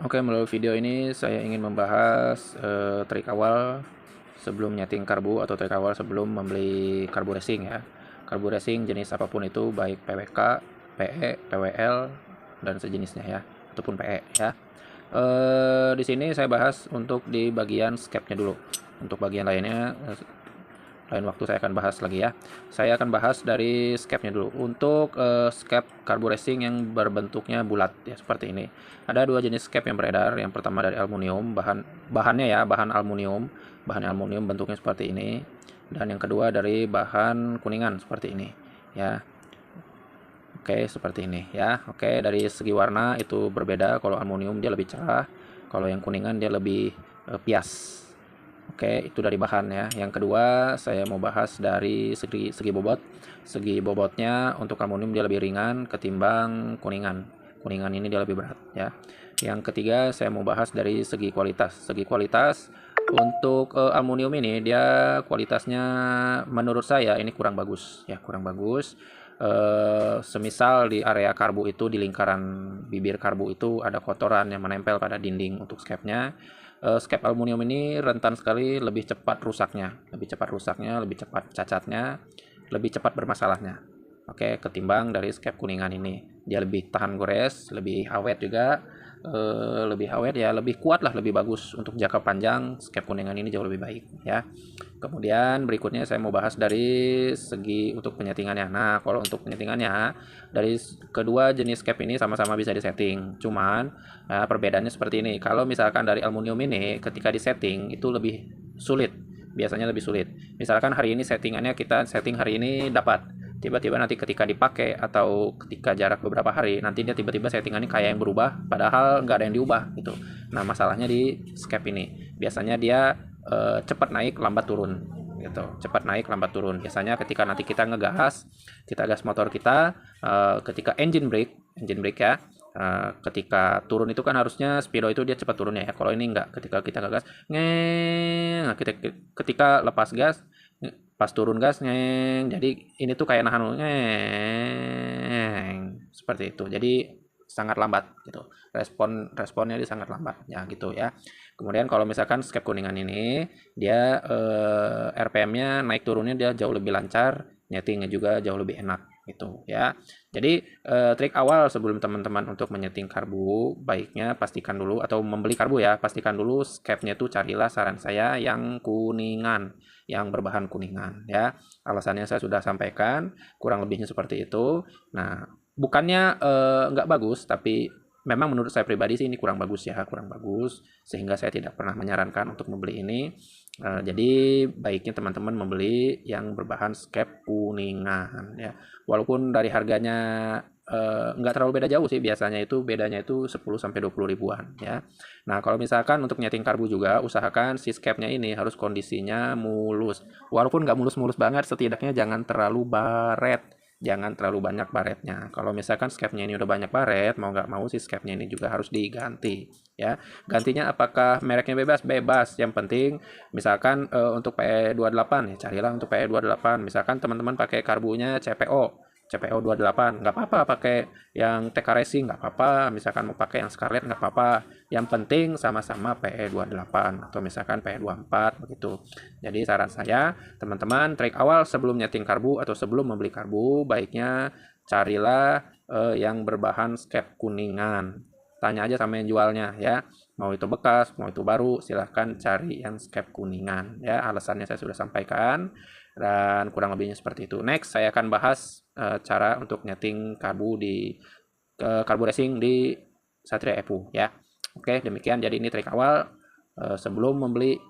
Oke, melalui video ini saya ingin membahas trik awal sebelum nyeting karbu atau trik awal sebelum membeli karbu racing ya. Karbu racing jenis apapun itu, baik PWK, PE, PWL, dan sejenisnya ya, ataupun PE ya. Di sini saya bahas untuk di bagian scapnya dulu. Untuk bagian lainnya lain waktu saya akan bahas lagi ya. Saya akan bahas dari scapnya dulu. Untuk scap karbu racing yang berbentuknya bulat ya seperti ini. Ada dua jenis scap yang beredar. Yang pertama dari aluminium, bahannya ya bahan aluminium bentuknya seperti ini. Dan yang kedua dari bahan kuningan seperti ini ya. Oke, seperti ini ya. Oke, dari segi warna itu berbeda. Kalau aluminium dia lebih cerah, kalau yang kuningan dia lebih pias. Oke, itu dari bahan ya. Yang kedua, saya mau bahas dari segi bobot. Segi bobotnya untuk aluminium dia lebih ringan ketimbang kuningan. Kuningan ini dia lebih berat ya. Yang ketiga, saya mau bahas dari segi kualitas. Segi kualitas untuk aluminium ini dia kualitasnya menurut saya ini kurang bagus ya, kurang bagus. Semisal di area karbu itu, di lingkaran bibir karbu itu ada kotoran yang menempel pada dinding untuk scapnya. Scap aluminium ini rentan sekali lebih cepat rusaknya, lebih cepat cacatnya, lebih cepat bermasalahnya. Oke, ketimbang dari scap kuningan ini. Dia lebih tahan gores, lebih awet juga, lebih awet ya, lebih kuat lah, lebih bagus untuk jangka panjang. Scap kuningan ini jauh lebih baik ya. Kemudian berikutnya saya mau bahas dari segi untuk penyetingannya. Nah, kalau untuk penyetingannya dari kedua jenis cap ini sama-sama bisa disetting. Cuman perbedaannya seperti ini. Kalau misalkan dari aluminium ini ketika disetting itu lebih sulit. Biasanya lebih sulit. Misalkan hari ini settingannya kita setting hari ini dapat. Tiba-tiba nanti ketika dipakai atau ketika jarak beberapa hari, nanti dia tiba-tiba settingannya kayak yang berubah, padahal nggak ada yang diubah gitu. Nah, masalahnya di scap ini. Biasanya dia cepat naik lambat turun gitu, cepat naik lambat turun. Biasanya ketika nanti kita ngegas, kita gas motor kita, ketika engine brake ya, ketika turun itu kan harusnya speedo itu dia cepat turunnya ya. Kalau ini enggak, ketika kita ngegas ngeng, nah, ketika lepas gas, pas turun gas ngeng, jadi ini tuh kayak nahan ngeng seperti itu. Jadi sangat lambat gitu, responnya dia sangat lambat ya gitu ya. Kemudian kalau misalkan scap kuningan ini dia RPM-nya naik turunnya dia jauh lebih lancar, nyetingnya juga jauh lebih enak gitu ya. Jadi trik awal sebelum teman-teman untuk menyeting karbu, baiknya pastikan dulu, atau membeli karbu ya, pastikan dulu scapnya tuh carilah, saran saya yang kuningan, yang berbahan kuningan ya. Alasannya saya sudah sampaikan, kurang lebihnya seperti itu. Nah, bukannya nggak bagus, tapi memang menurut saya pribadi sih ini kurang bagus ya, kurang bagus, sehingga saya tidak pernah menyarankan untuk membeli ini. Jadi baiknya teman-teman membeli yang berbahan scap kuningan ya. Walaupun dari harganya nggak terlalu beda jauh sih, biasanya itu bedanya itu 10 sampai 20 ribuan ya. Nah, kalau misalkan untuk nyeting karbu juga usahakan si scapnya ini harus kondisinya mulus. Walaupun nggak mulus-mulus banget, setidaknya jangan terlalu baret. Jangan terlalu banyak baretnya. Kalau misalkan scapnya ini udah banyak baret, mau nggak mau si scapnya ini juga harus diganti ya. Gantinya apakah mereknya bebas? Bebas. Yang penting misalkan untuk PE28 ya, carilah untuk PE28. Misalkan teman-teman pakai karbunya CPO 28, nggak apa-apa pakai yang TK Racing, nggak apa-apa. Misalkan mau pakai yang Scarlett, nggak apa-apa. Yang penting sama-sama PE28 atau misalkan PE24 begitu. Jadi saran saya, teman-teman, trik awal sebelum nyeting karbu atau sebelum membeli karbu, baiknya carilah yang berbahan scap kuningan. Tanya aja sama yang jualnya ya. Mau itu bekas, mau itu baru, silahkan cari yang scap kuningan ya. Alasannya saya sudah sampaikan dan kurang lebihnya seperti itu. Next, saya akan bahas cara untuk nyeting karbu di karbu racing di Satria Evo ya. Oke, demikian. Jadi ini trik awal sebelum membeli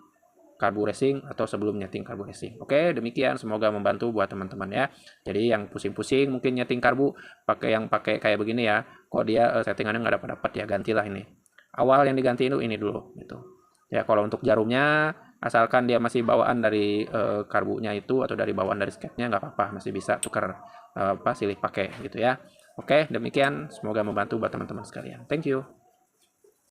karbu racing atau sebelum nyeting karbu racing. Oke, demikian. Semoga membantu buat teman-teman ya. Jadi yang pusing-pusing mungkin nyeting karbu pakai kayak begini ya. Kok dia settingannya nggak dapat-dapat ya, gantilah ini. Awal yang diganti itu ini dulu gitu. Ya, kalau untuk jarumnya asalkan dia masih bawaan dari karbunya itu atau dari bawaan dari sketnya nggak apa-apa, masih bisa tukar silih pakai gitu ya. Oke, demikian, semoga membantu buat teman-teman sekalian. Thank you.